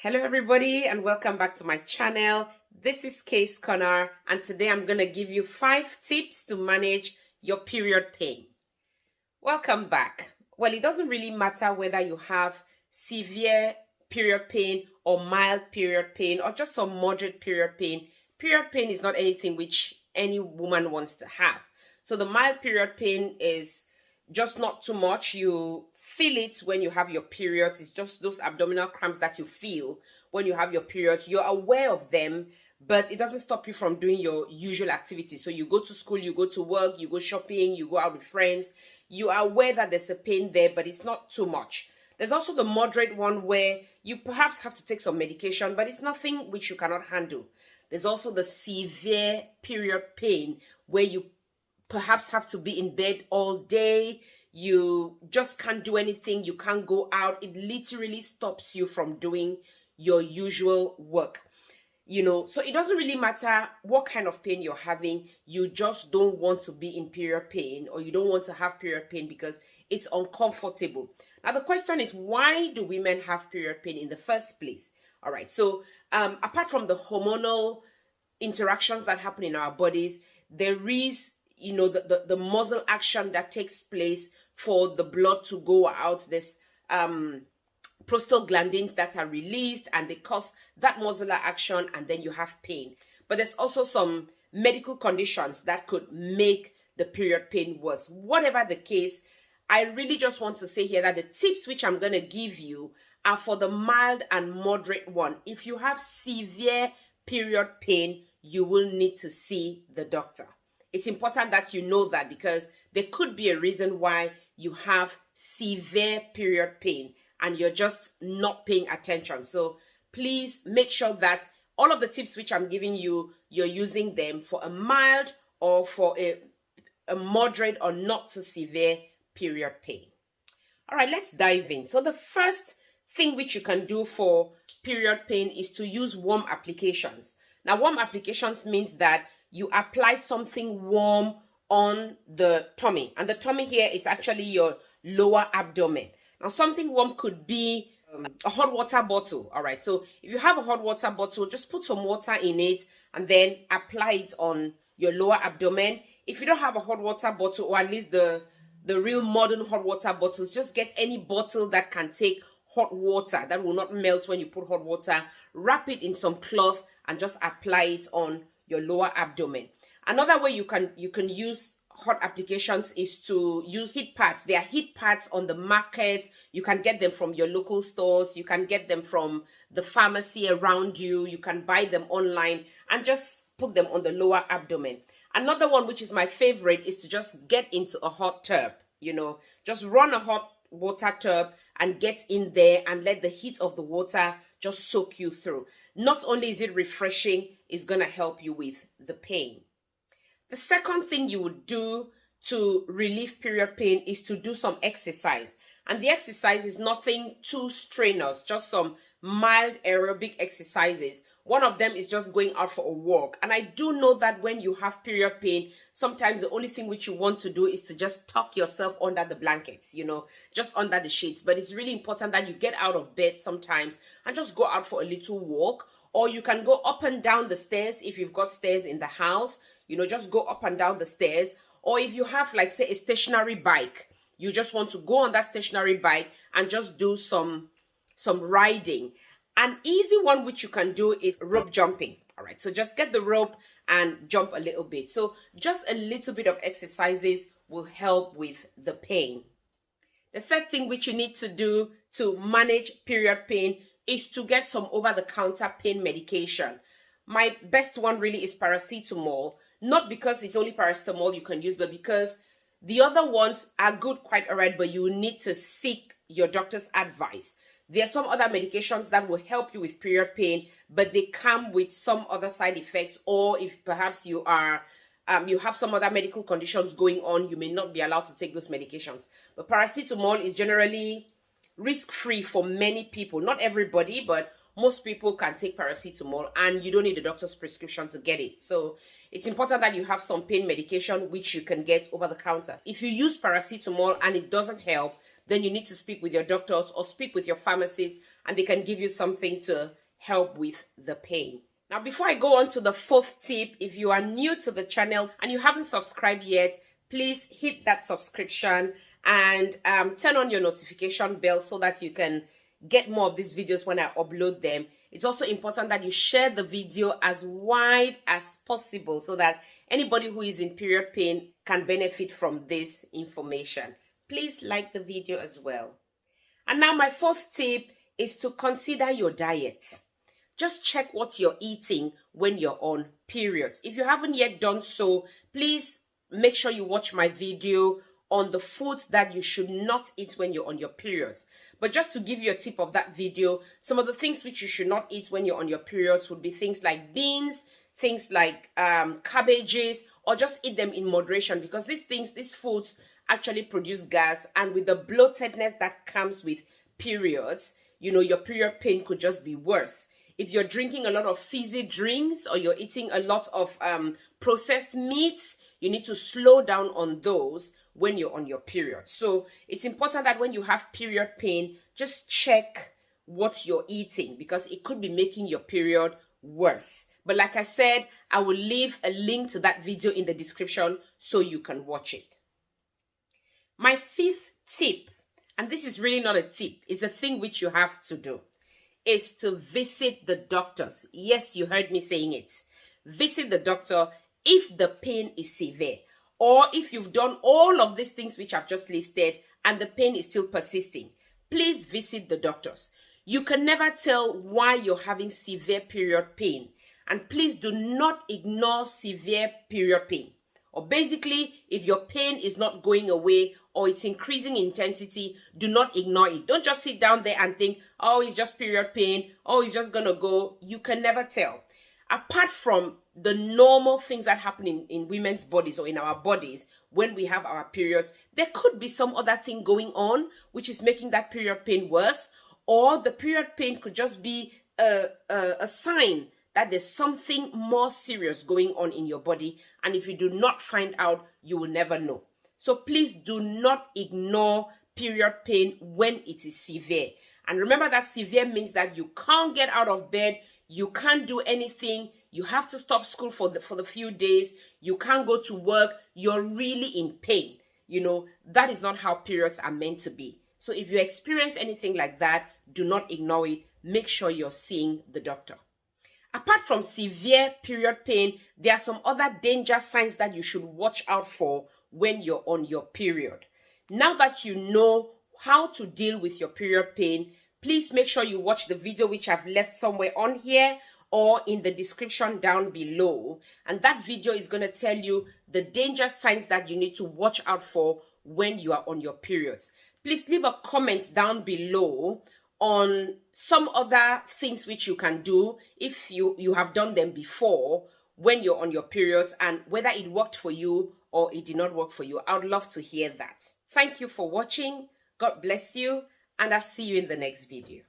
Hello everybody and welcome back to my channel. This is Case Corner and today I'm going to give you 5 tips to manage your period pain. Welcome back. Well, it doesn't really matter whether you have severe period pain or mild period pain or just some moderate period pain. Period pain is not anything which any woman wants to have. So the mild period pain is just not too much. You feel it when you have your periods. It's just those abdominal cramps that you feel when you have your periods. You're aware of them, but it doesn't stop you from doing your usual activities. So you go to school, you go to work, you go shopping, you go out with friends. You are aware that there's a pain there, but it's not too much. There's also the moderate one where you perhaps have to take some medication, but it's nothing which you cannot handle. There's also the severe period pain where you perhaps have to be in bed all day. You just can't do anything. You can't go out. It literally stops you from doing your usual work. So it doesn't really matter what kind of pain you're having. You just don't want to be in period pain, or you don't want to have period pain because it's uncomfortable. Now, the question is, why do women have period pain in the first place? All right. So apart from the hormonal interactions that happen in our bodies, there is the muscle action that takes place for the blood to go out. There's prostaglandins that are released and they cause that muscular action, and then you have pain. But there's also some medical conditions that could make the period pain worse. Whatever the case, I really just want to say here that the tips which I'm going to give you are for the mild and moderate one. If you have severe period pain, you will need to see the doctor. It's important that you know that, because there could be a reason why you have severe period pain and you're just not paying attention. So please make sure that all of the tips which I'm giving you, you're using them for a mild or for a moderate or not so severe period pain. All right, let's dive in. So the first thing which you can do for period pain is to use warm applications. Now, warm applications means that you apply something warm on the tummy. And the tummy here is actually your lower abdomen. Now, something warm could be a hot water bottle. All right. So if you have a hot water bottle, just put some water in it and then apply it on your lower abdomen. If you don't have a hot water bottle, or at least the real modern hot water bottles, just get any bottle that can take hot water, that will not melt when you put hot water. Wrap it in some cloth and just apply it on your lower abdomen. Another way you can use hot applications is to use heat pads. There are heat pads on the market. You can get them from your local stores. You can get them from the pharmacy around you. You can buy them online and just put them on the lower abdomen. Another one, which is my favorite, is to just get into a hot tub. Just run a hot water tub and get in there and let the heat of the water just soak you through. Not only is it refreshing, it's going to help you with the pain. The second thing you would do to relieve period pain is to do some exercise. And the exercise is nothing too strenuous, just some mild aerobic exercises. One of them is just going out for a walk. And I do know that when you have period pain, sometimes the only thing which you want to do is to just tuck yourself under the blankets, just under the sheets. But it's really important that you get out of bed sometimes and just go out for a little walk. Or you can go up and down the stairs if you've got stairs in the house. Just go up and down the stairs. Or if you have, like, say, a stationary bike, you just want to go on that stationary bike and just do some riding. An easy one which you can do is rope jumping. All right, so just get the rope and jump a little bit. So just a little bit of exercises will help with the pain. The third thing which you need to do to manage period pain is to get some over-the-counter pain medication. My best one really is paracetamol. Not because it's only paracetamol you can use, but because the other ones are good quite alright, but you need to seek your doctor's advice. There are some other medications that will help you with period pain, but they come with some other side effects, or if perhaps you have some other medical conditions going on, you may not be allowed to take those medications. But paracetamol is generally risk-free for many people. Not everybody, but most people can take paracetamol and you don't need a doctor's prescription to get it. So it's important that you have some pain medication which you can get over the counter. If you use paracetamol and it doesn't help, then you need to speak with your doctors or speak with your pharmacist, and they can give you something to help with the pain. Now, before I go on to the fourth tip, if you are new to the channel and you haven't subscribed yet, please hit that subscription and turn on your notification bell so that you can get more of these videos when I upload them. It's also important that you share the video as wide as possible so that anybody who is in period pain can benefit from this information. Please like the video as well. And now my fourth tip is to consider your diet. Just check what you're eating when you're on periods. If you haven't yet done so, please make sure you watch my video on the foods that you should not eat when you're on your periods. But just to give you a tip of that video, some of the things which you should not eat when you're on your periods would be things like beans, things like cabbages, or just eat them in moderation, because these foods actually produce gas, and with the bloatedness that comes with periods, your period pain could just be worse. If you're drinking a lot of fizzy drinks or you're eating a lot of processed meats, you need to slow down on those when you're on your period. So it's important that when you have period pain, just check what you're eating, because it could be making your period worse. But like I said, I will leave a link to that video in the description so you can watch it. My fifth tip, and this is really not a tip, it's a thing which you have to do, is to visit the doctors. Yes, you heard me saying it. Visit the doctor if the pain is severe, or if you've done all of these things which I've just listed and the pain is still persisting. Please visit the doctors. You can never tell why you're having severe period pain, and please do not ignore severe period pain. Or basically, if your pain is not going away or it's increasing intensity, do not ignore it. Don't just sit down there and think, oh, it's just period pain. Oh, it's just going to go. You can never tell. Apart from the normal things that happen in women's bodies or in our bodies when we have our periods, there could be some other thing going on which is making that period pain worse, or the period pain could just be a sign that there's something more serious going on in your body, and if you do not find out, you will never know. So please do not ignore period pain when it is severe. And remember that severe means that you can't get out of bed, you can't do anything, you have to stop school for the few days, you can't go to work, you're really in pain. That is not how periods are meant to be. So if you experience anything like that, do not ignore it. Make sure you're seeing the doctor. Apart from severe period pain, there are some other danger signs that you should watch out for when you're on your period. Now that you know how to deal with your period pain, please make sure you watch the video which I've left somewhere on here or in the description down below. And that video is going to tell you the danger signs that you need to watch out for when you are on your periods. Please leave a comment down below on some other things which you can do if you have done them before when you're on your periods, and whether it worked for you or it did not work for you. I would love to hear that. Thank you for watching. God bless you, and I'll see you in the next video.